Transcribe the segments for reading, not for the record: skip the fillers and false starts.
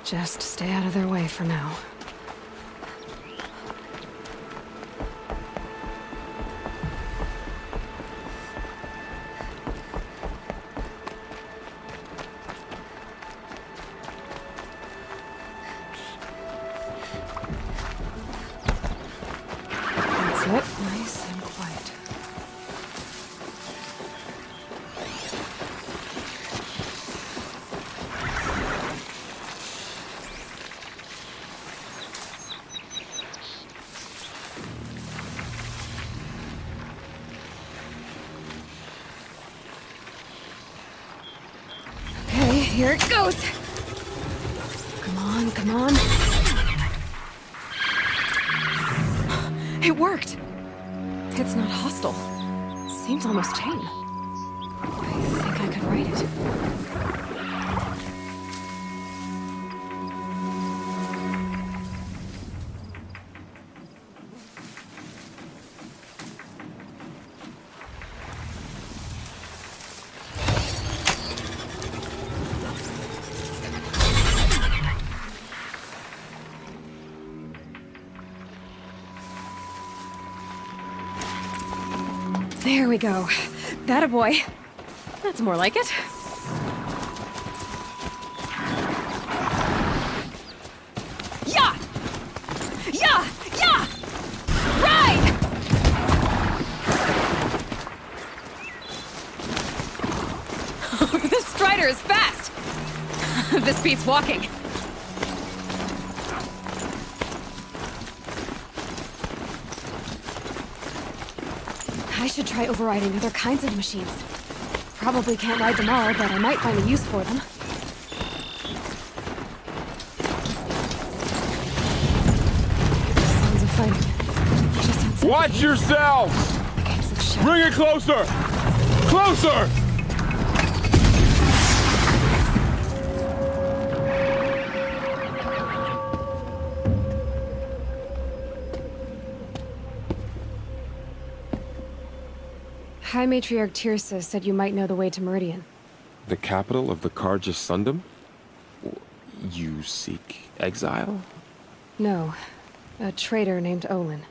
Just stay out of their way for now. That's it. Nice and quiet. Okay, here it goes. Come on, come on. It worked. It's not hostile. Seems almost tame. I think I could write it. There we go. That boy. That's more like it. Yeah! Yeah! Yeah! Ride! This strider is fast! This beats walking. I should try overriding other kinds of machines. Probably can't ride them all, but I might find a use for them. Sounds of fighting. Just outside. Watch yourselves! Gates of shadow. Bring it closer! Closer! High Matriarch Tirsa said you might know the way to Meridian. The capital of the Carja Sundom? You seek exile? No. A traitor named Olin.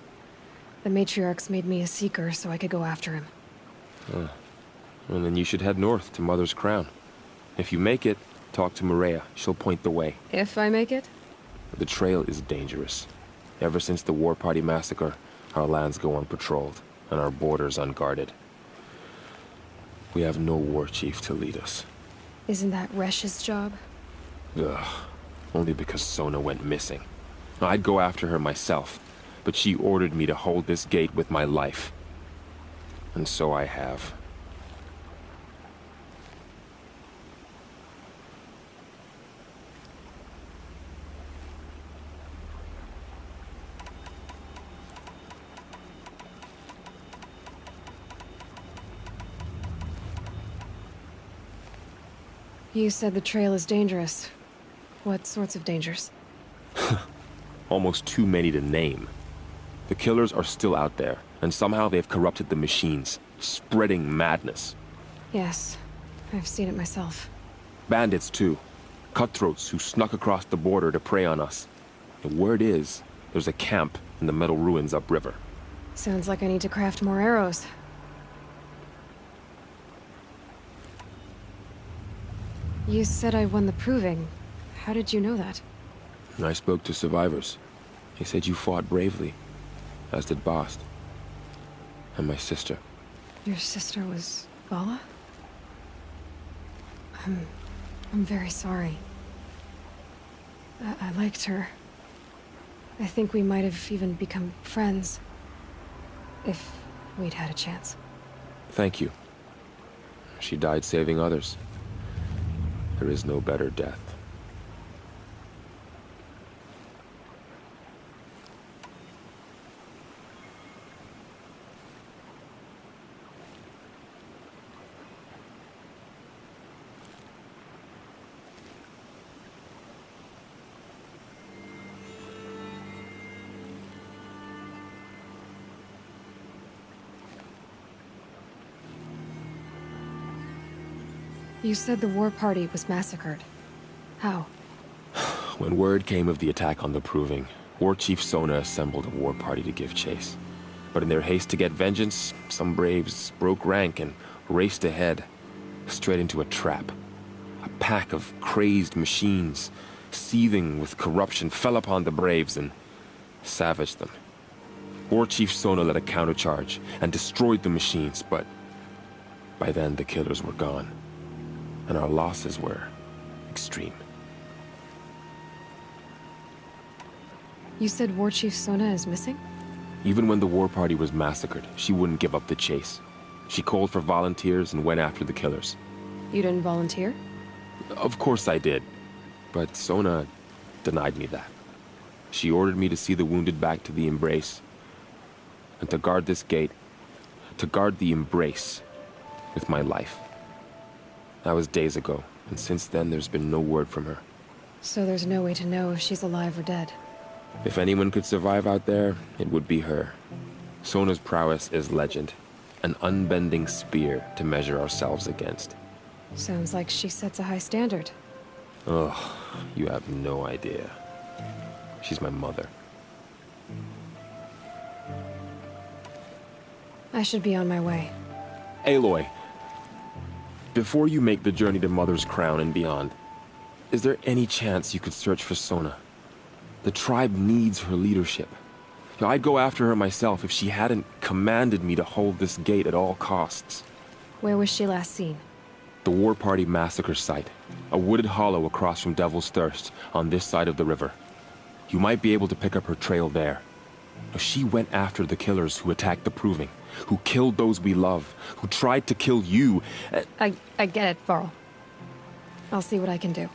The Matriarchs made me a seeker so I could go after him. Well, then you should head north to Mother's Crown. If you make it, talk to Maria. She'll point the way. If I make it? The trail is dangerous. Ever since the War Party massacre, our lands go unpatrolled, and our borders unguarded. We have no war chief to lead us. Isn't that Resh's job? Ugh. Only because Sona went missing. I'd go after her myself, but she ordered me to hold this gate with my life. And so I have. You said the trail is dangerous. What sorts of dangers? Almost too many to name. The killers are still out there, and somehow they've corrupted the machines, spreading madness. Yes, I've seen it myself. Bandits, too. Cutthroats who snuck across the border to prey on us. The word is, there's a camp in the metal ruins upriver. Sounds like I need to craft more arrows. You said I won the proving. How did you know that? I spoke to survivors. They said you fought bravely, as did Bast. And my sister. Your sister was Vala? I'm very sorry. I liked her. I think we might have even become friends. If we'd had a chance. Thank you. She died saving others. There is no better death. You said the war party was massacred. How? When word came of the attack on the Proving, War Chief Sona assembled a war party to give chase. But in their haste to get vengeance, some braves broke rank and raced ahead, straight into a trap. A pack of crazed machines, seething with corruption, fell upon the braves and savaged them. War Chief Sona led a countercharge and destroyed the machines, but by then the killers were gone, and our losses were extreme. You said War Chief Sona is missing? Even when the war party was massacred, she wouldn't give up the chase. She called for volunteers and went after the killers. You didn't volunteer? Of course I did, but Sona denied me that. She ordered me to see the wounded back to the Embrace, and to guard this gate, to guard the Embrace with my life. That was days ago, and since then there's been no word from her. So there's no way to know if she's alive or dead. If anyone could survive out there, it would be her. Sona's prowess is legend, an unbending spear to measure ourselves against. Sounds like she sets a high standard. Ugh, you have no idea. She's my mother. I should be on my way. Aloy, before you make the journey to Mother's Crown and beyond, is there any chance you could search for Sona? The tribe needs her leadership. I'd go after her myself if she hadn't commanded me to hold this gate at all costs. Where was she last seen? The War Party massacre site. A wooded hollow across from Devil's Thirst, on this side of the river. You might be able to pick up her trail there. She went after the killers who attacked the Proving, who killed those we love, who tried to kill you. I get it, Varl. I'll see what I can do.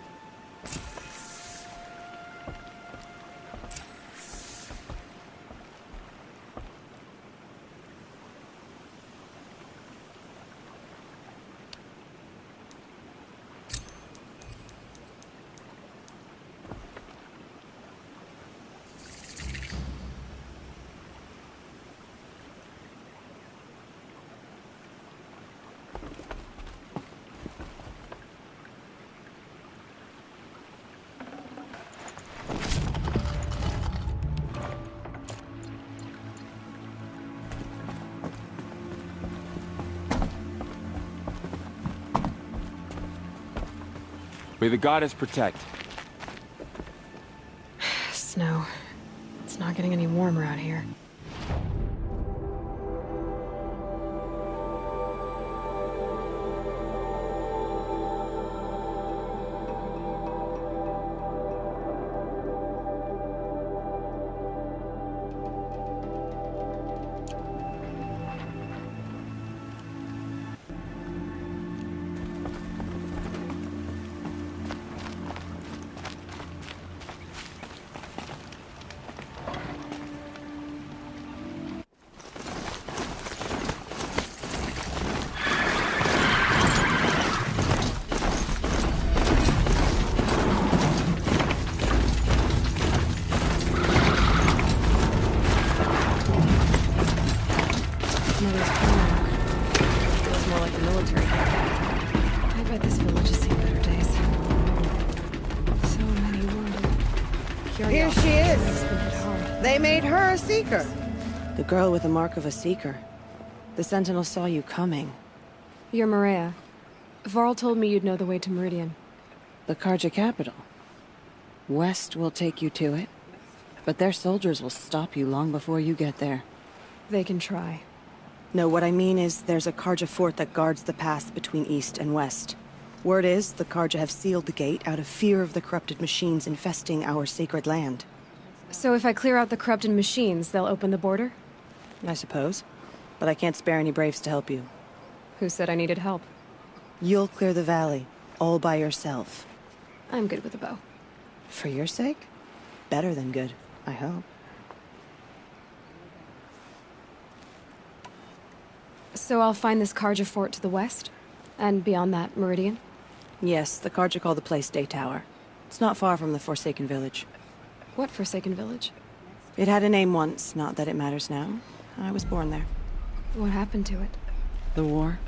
May the goddess protect. Snow. It's not getting any warmer out here. Mother's Crown. Feels more like the military. I bet this village has seen better days. So many wounded. Here she is. Makes me hit hard. They made her a seeker. The girl with the mark of a seeker. The Sentinel saw you coming. You're Maria. Varl told me you'd know the way to Meridian. The Carja capital. West will take you to it, but their soldiers will stop you long before you get there. They can try. No, what I mean is there's a Carja fort that guards the pass between east and west. Word is the Carja have sealed the gate out of fear of the corrupted machines infesting our sacred land. So if I clear out the corrupted machines, they'll open the border? I suppose. But I can't spare any braves to help you. Who said I needed help? You'll clear the valley, all by yourself. I'm good with a bow. For your sake? Better than good, I hope. So I'll find this Carja fort to the west? And beyond that, Meridian? Yes, the Carja call the place Day Tower. It's not far from the Forsaken Village. What Forsaken Village? It had a name once, not that it matters now. I was born there. What happened to it? The war.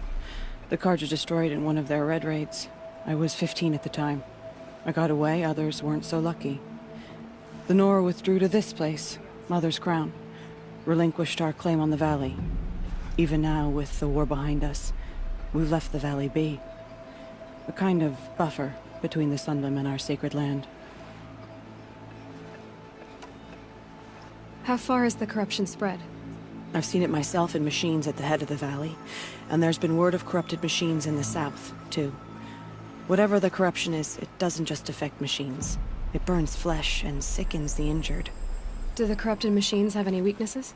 The Carja destroyed in one of their red raids. I was 15 at the time. I got away, others weren't so lucky. The Nora withdrew to this place, Mother's Crown, relinquished our claim on the valley. Even now, with the war behind us, we've left the valley be. A kind of buffer between the Sunlim and our sacred land. How far has the corruption spread? I've seen it myself in machines at the head of the valley, and there's been word of corrupted machines in the south, too. Whatever the corruption is, it doesn't just affect machines. It burns flesh and sickens the injured. Do the corrupted machines have any weaknesses?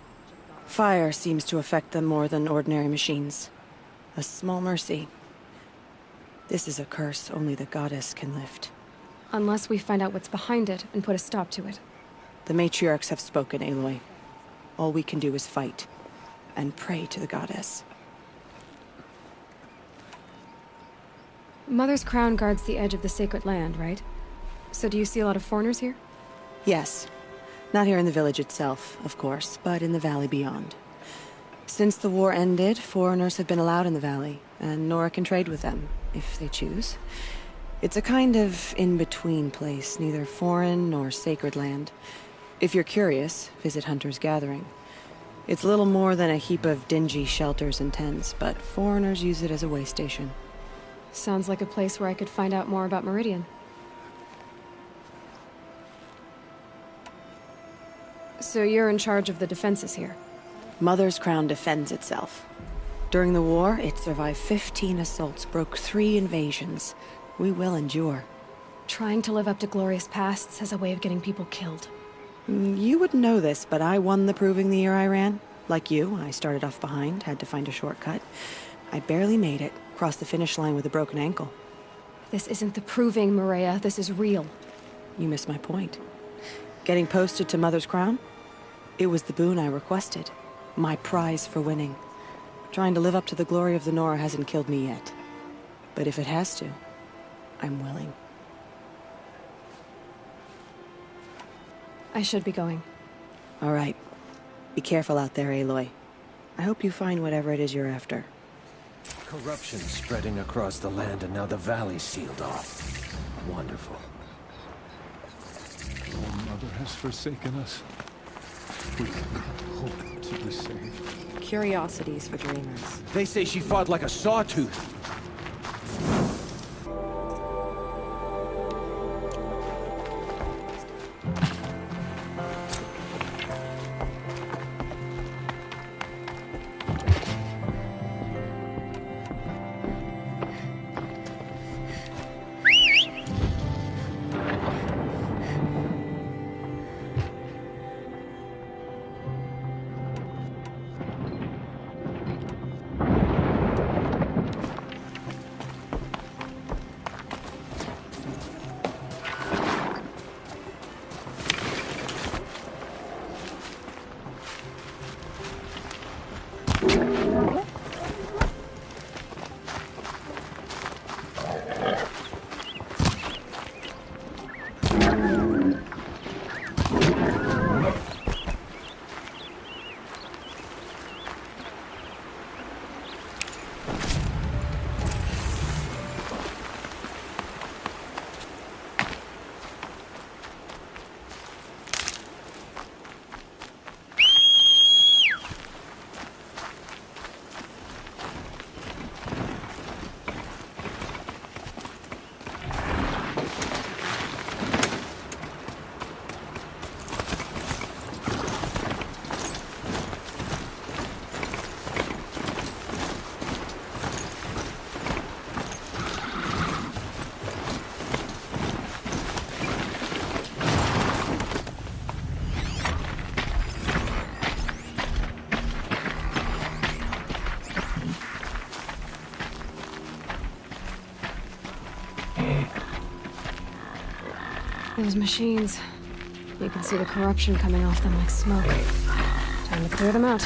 Fire seems to affect them more than ordinary machines. A small mercy. This is a curse only the goddess can lift. Unless we find out what's behind it and put a stop to it. The matriarchs have spoken, Aloy. All we can do is fight, and pray to the goddess. Mother's Crown guards the edge of the sacred land, right? So do you see a lot of foreigners here? Yes. Not here in the village itself, of course, but in the valley beyond. Since the war ended, foreigners have been allowed in the valley, and Nora can trade with them, if they choose. It's a kind of in-between place, neither foreign nor sacred land. If you're curious, visit Hunter's Gathering. It's little more than a heap of dingy shelters and tents, but foreigners use it as a way station. Sounds like a place where I could find out more about Meridian. So you're in charge of the defenses here? Mother's Crown defends itself. During the war, it survived 15 assaults, broke 3 invasions. We will endure. Trying to live up to glorious pasts as a way of getting people killed. You wouldn't know this, but I won the proving the year I ran. Like you, I started off behind, had to find a shortcut. I barely made it, crossed the finish line with a broken ankle. This isn't the proving, Maria. This is real. You missed my point. Getting posted to Mother's Crown? It was the boon I requested. My prize for winning. Trying to live up to the glory of the Nora hasn't killed me yet. But if it has to, I'm willing. I should be going. All right. Be careful out there, Aloy. I hope you find whatever it is you're after. Corruption spreading across the land, and now the valley's sealed off. Wonderful. Our mother has forsaken us. We hope to be saved. Curiosities for dreamers. They say she fought like a sawtooth. Those machines. You can see the corruption coming off them like smoke. Time to clear them out.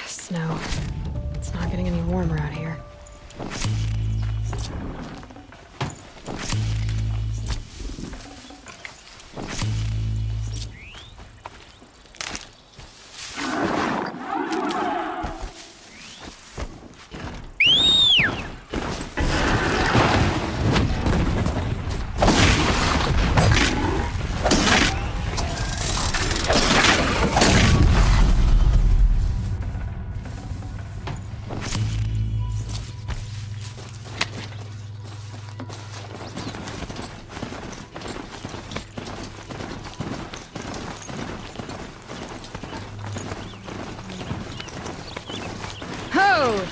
Snow. It's not getting any warmer out here. Ho!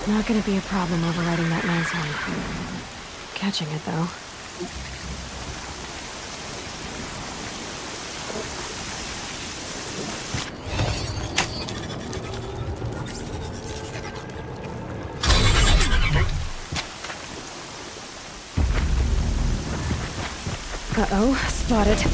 Not gonna be a problem overriding that landslide. Catching it, though. Uh-oh, spotted.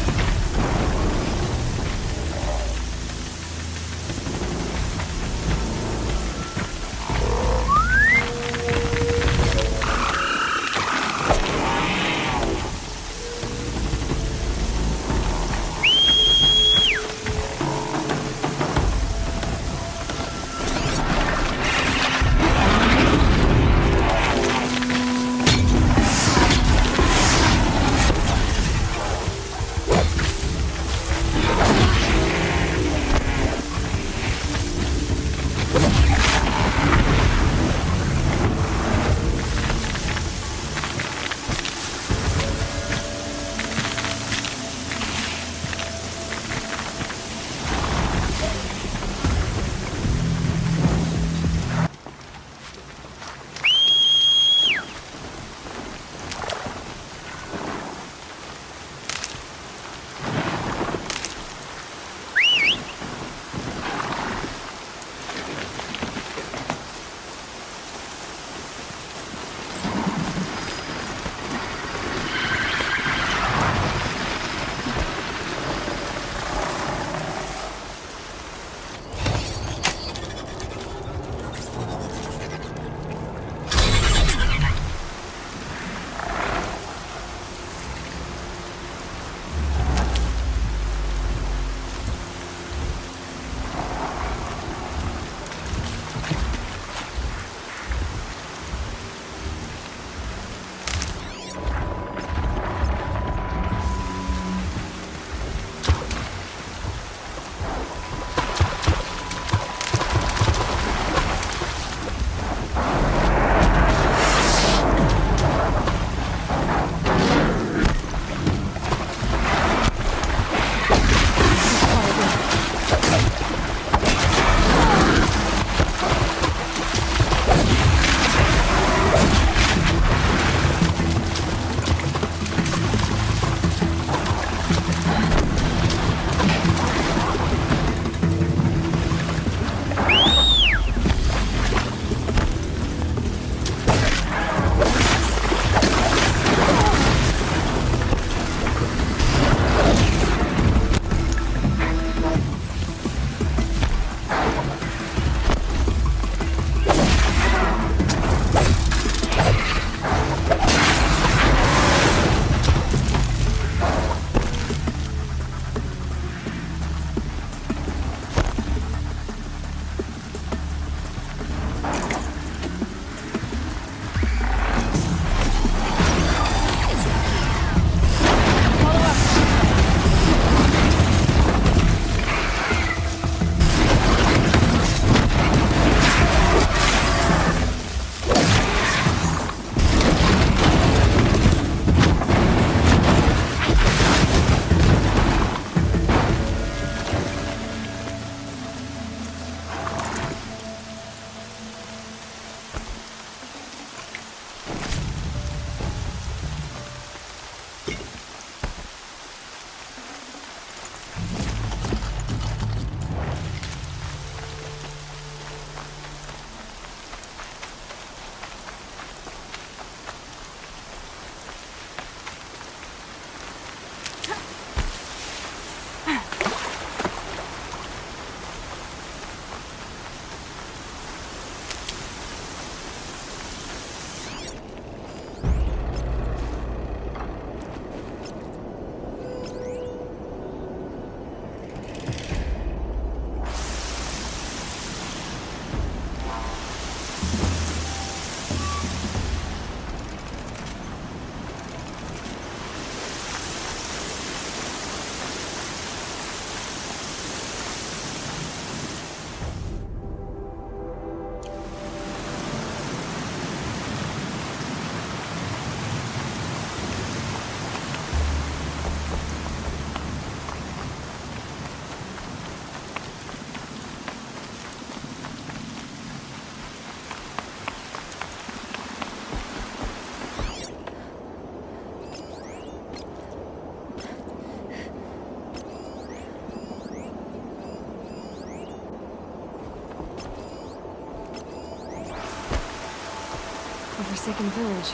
A forsaken village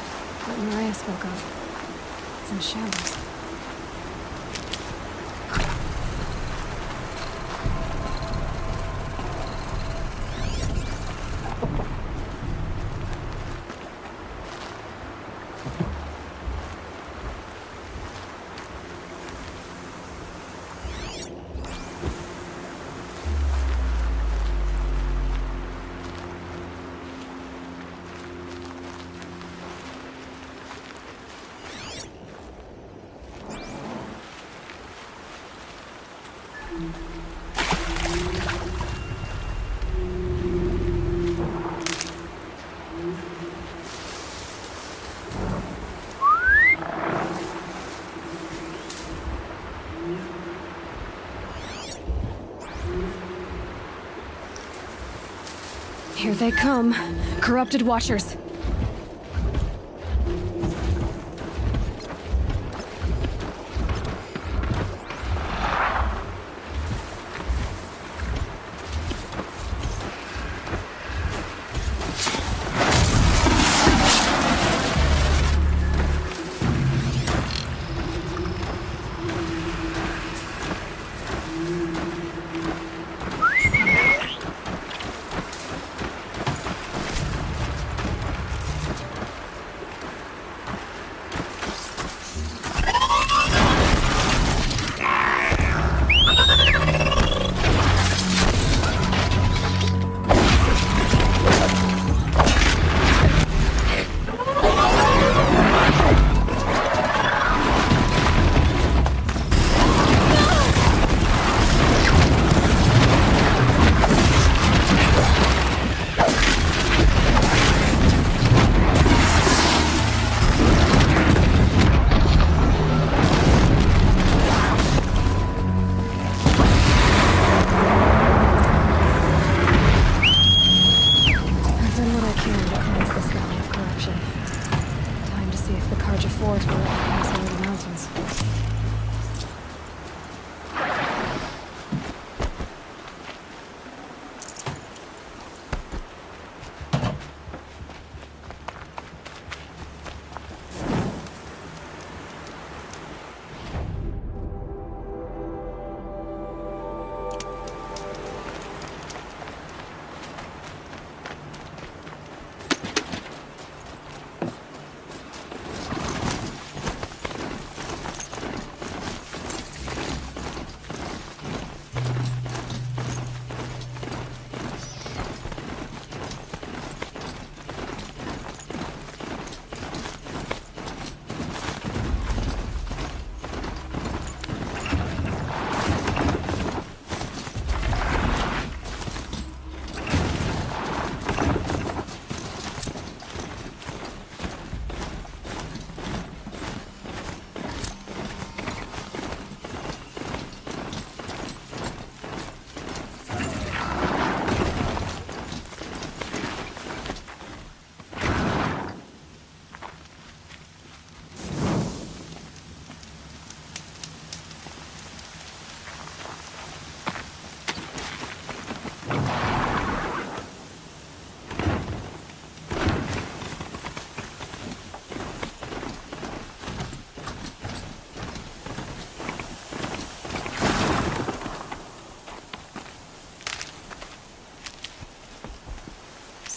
that Maria spoke of. It's in shambles. Here they come. Corrupted Watchers.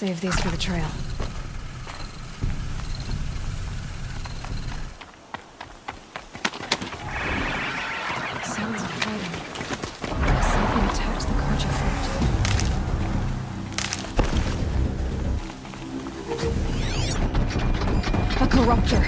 Save these for the trail. Sounds of fighting. Something attacked the Karja fort. A corruptor.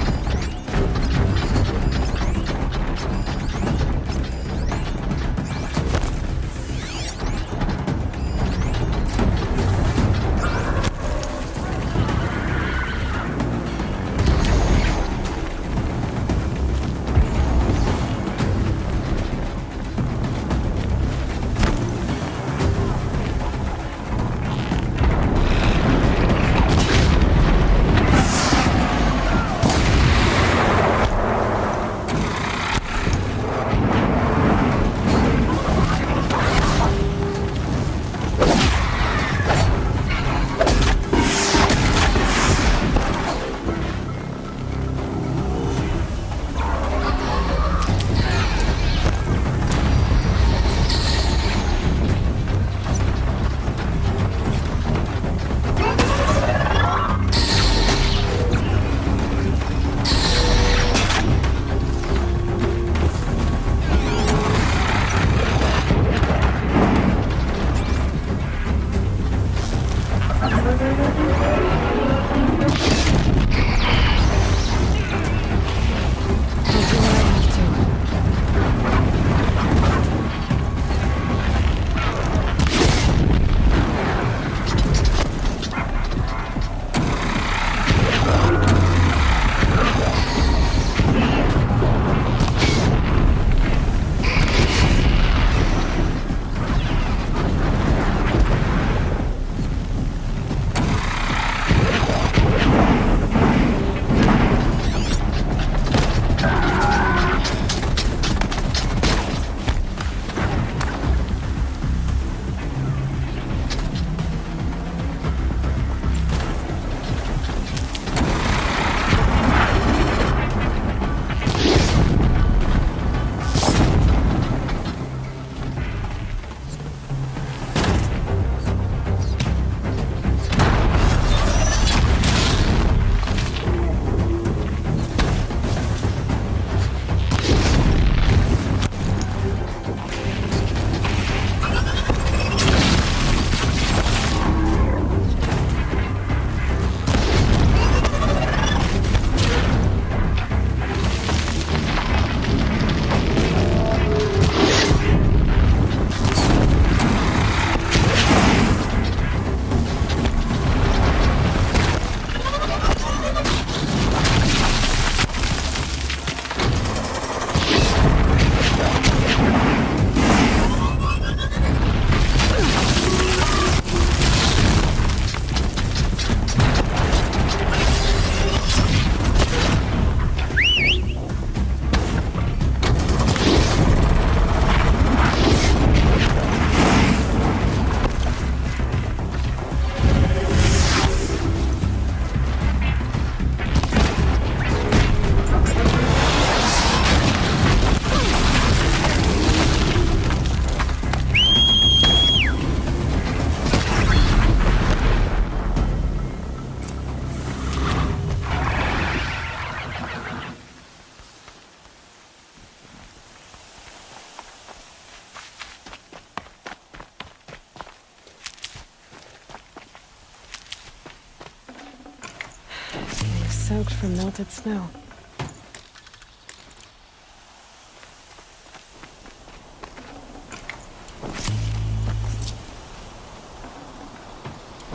soaked from melted snow.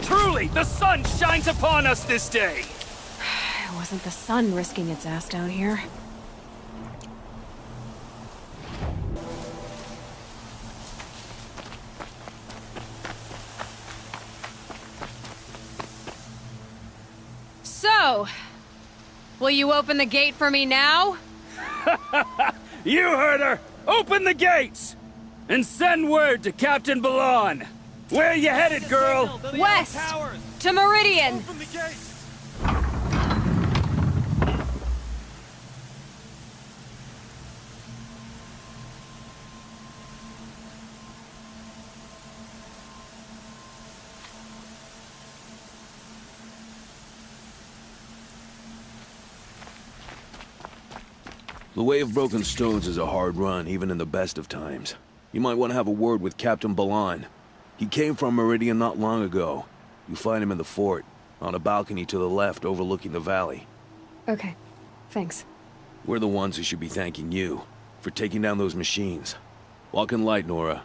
Truly, the sun shines upon us this day! It wasn't the sun risking its ass down here. So, will you open the gate for me now? You heard her! Open the gates! And send word to Captain Balon! Where you headed, girl? West! To Meridian! The Way of Broken Stones is a hard run, even in the best of times. You might want to have a word with Captain Balon. He came from Meridian not long ago. You find him in the fort, on a balcony to the left overlooking the valley. Okay, thanks. We're the ones who should be thanking you for taking down those machines. Walk in light, Nora.